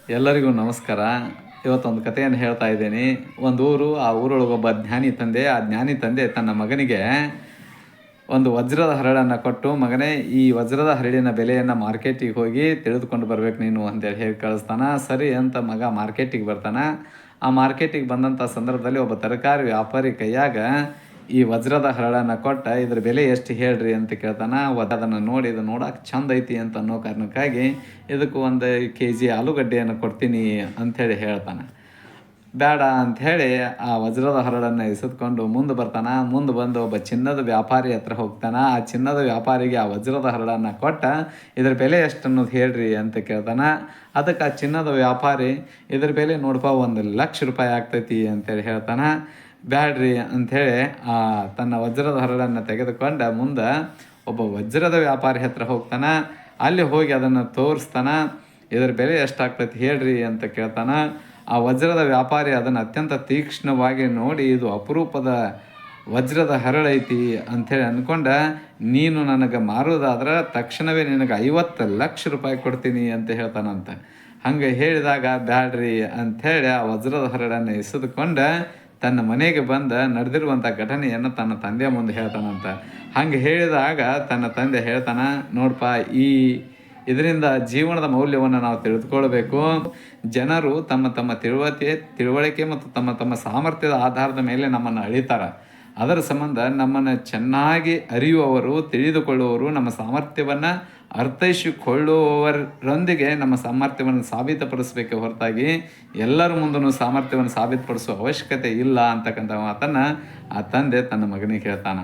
ಎಲ್ಲರಿಗೂ ನಮಸ್ಕಾರ. ಇವತ್ತೊಂದು ಕಥೆಯನ್ನು ಹೇಳ್ತಾ ಇದ್ದೀನಿ. ಒಂದು ಊರು, ಆ ಊರೊಳಗೆ ಒಬ್ಬ ಜ್ಞಾನಿ ತಂದೆ. ಆ ಜ್ಞಾನಿ ತಂದೆ ತನ್ನ ಮಗನಿಗೆ ಒಂದು ವಜ್ರದ ಹರಳನ್ನು ಕೊಟ್ಟು, ಮಗನೇ ಈ ವಜ್ರದ ಹರಳಿನ ಬೆಲೆಯನ್ನು ಮಾರ್ಕೆಟಿಗೆ ಹೋಗಿ ತಿಳಿದುಕೊಂಡು ಬರ್ಬೇಕು ನೀನು ಅಂತೇಳಿ ಹೇಳಿ ಕಳಿಸ್ತಾನೆ. ಸರಿ ಅಂತ ಮಗ ಮಾರ್ಕೆಟಿಗೆ ಬರ್ತಾನೆ. ಆ ಮಾರ್ಕೆಟಿಗೆ ಬಂದಂಥ ಸಂದರ್ಭದಲ್ಲಿ ಒಬ್ಬ ತರಕಾರಿ ವ್ಯಾಪಾರಿ ಕೈಯಾಗ ಈ ವಜ್ರದ ಹರಳನ್ನು ಕೊಟ್ಟ, ಇದ್ರ ಬೆಲೆ ಎಷ್ಟು ಹೇಳ್ರಿ ಅಂತ ಕೇಳ್ತಾನೆ. ಅದನ್ನು ನೋಡಿ ಇದು ನೋಡಕ್ಕೆ ಚಂದ ಐತಿ ಅಂತ ಅನ್ನೋ ಕಾರಣಕ್ಕಾಗಿ ಇದಕ್ಕೆ 1 kg ಆಲೂಗಡ್ಡೆಯನ್ನು ಕೊಡ್ತೀನಿ ಅಂಥೇಳಿ ಹೇಳ್ತಾನೆ. ಬೇಡ ಅಂಥೇಳಿ ಆ ವಜ್ರದ ಹರಳನ್ನು ಎಸೆದುಕೊಂಡು ಮುಂದೆ ಬರ್ತಾನೆ. ಮುಂದೆ ಬಂದು ಒಬ್ಬ ಚಿನ್ನದ ವ್ಯಾಪಾರಿ ಹತ್ರ ಹೋಗ್ತಾನೆ. ಆ ಚಿನ್ನದ ವ್ಯಾಪಾರಿಗೆ ಆ ವಜ್ರದ ಹರಳನ್ನು ಕೊಟ್ಟ, ಇದ್ರ ಬೆಲೆ ಎಷ್ಟು ಅನ್ನೋದು ಹೇಳ್ರಿ ಅಂತ ಕೇಳ್ತಾನೆ. ಅದಕ್ಕೆ ಆ ಚಿನ್ನದ ವ್ಯಾಪಾರಿ ಇದ್ರ ಬೆಲೆ ನೋಡಪ್ಪ 1,00,000 ರೂಪಾಯಿ ಆಗ್ತೈತಿ ಅಂತೇಳಿ ಹೇಳ್ತಾನೆ. ಬ್ಯಾಡ್ರಿ ಅಂಥೇಳಿ ತನ್ನ ವಜ್ರದ ಹರಳನ್ನು ತೆಗೆದುಕೊಂಡು ಮುಂದೆ ಒಬ್ಬ ವಜ್ರದ ವ್ಯಾಪಾರಿ ಹತ್ರ ಹೋಗ್ತಾನೆ. ಅಲ್ಲಿ ಹೋಗಿ ಅದನ್ನು ತೋರಿಸ್ತಾನೆ. ಇದ್ರ ಬೆಲೆ ಎಷ್ಟಾಗ್ತೈತಿ ಹೇಳ್ರಿ ಅಂತ ಕೇಳ್ತಾನೆ. ಆ ವಜ್ರದ ವ್ಯಾಪಾರಿ ಅದನ್ನು ಅತ್ಯಂತ ತೀಕ್ಷ್ಣವಾಗಿ ನೋಡಿ, ಇದು ಅಪರೂಪದ ವಜ್ರದ ಹರಳೈತಿ ಅಂಥೇಳಿ ಅಂದ್ಕೊಂಡ, ನೀನು ನನಗೆ ಮಾರೋದಾದ್ರೆ ತಕ್ಷಣವೇ ನಿನಗೆ 50,00,000 ರೂಪಾಯಿ ಕೊಡ್ತೀನಿ ಅಂತ ಹೇಳ್ತಾನಂತೆ. ಹಂಗೆ ಹೇಳಿದಾಗ ಬ್ಯಾಡ್ರಿ ಅಂಥೇಳಿ ಆ ವಜ್ರದ ಹರಳನ್ನು ಎಸೆದುಕೊಂಡು ತನ್ನ ಮನೆಗೆ ಬಂದು ನಡೆದಿರುವಂಥ ಘಟನೆಯನ್ನು ತನ್ನ ತಂದೆಯ ಮುಂದೆ ಹೇಳ್ತಾನಂತ. ಹಂಗೆ ಹೇಳಿದಾಗ ತನ್ನ ತಂದೆ ಹೇಳ್ತಾನೆ, ನೋಡಪ್ಪ, ಇದರಿಂದ ಜೀವನದ ಮೌಲ್ಯವನ್ನು ನಾವು ತಿಳಿದುಕೊಳ್ಬೇಕು. ಜನರು ತಮ್ಮ ತಮ್ಮ ತಿಳುವಳಿಕೆ ಮತ್ತು ತಮ್ಮ ತಮ್ಮ ಸಾಮರ್ಥ್ಯದ ಆಧಾರದ ಮೇಲೆ ನಮ್ಮನ್ನು ಅಳಿತಾರೆ. ಅದರ ಸಂಬಂಧ ನಮ್ಮನ್ನು ಚೆನ್ನಾಗಿ ಅರಿಯುವವರು, ತಿಳಿದುಕೊಳ್ಳುವವರು, ನಮ್ಮ ಸಾಮರ್ಥ್ಯವನ್ನು ಅರ್ಥೈಸಿಕೊಳ್ಳುವವರೊಂದಿಗೆ ನಮ್ಮ ಸಾಮರ್ಥ್ಯವನ್ನು ಸಾಬೀತುಪಡಿಸಬೇಕೆ ಹೊರತಾಗಿ ಎಲ್ಲರ ಮುಂದೂ ಸಾಮರ್ಥ್ಯವನ್ನು ಸಾಬೀತುಪಡಿಸುವ ಅವಶ್ಯಕತೆ ಇಲ್ಲ ಅಂತಕ್ಕಂಥ ಮಾತನ್ನು ಆ ತಂದೆ ತನ್ನ ಮಗನಿಗೆ ಹೇಳ್ತಾನೆ.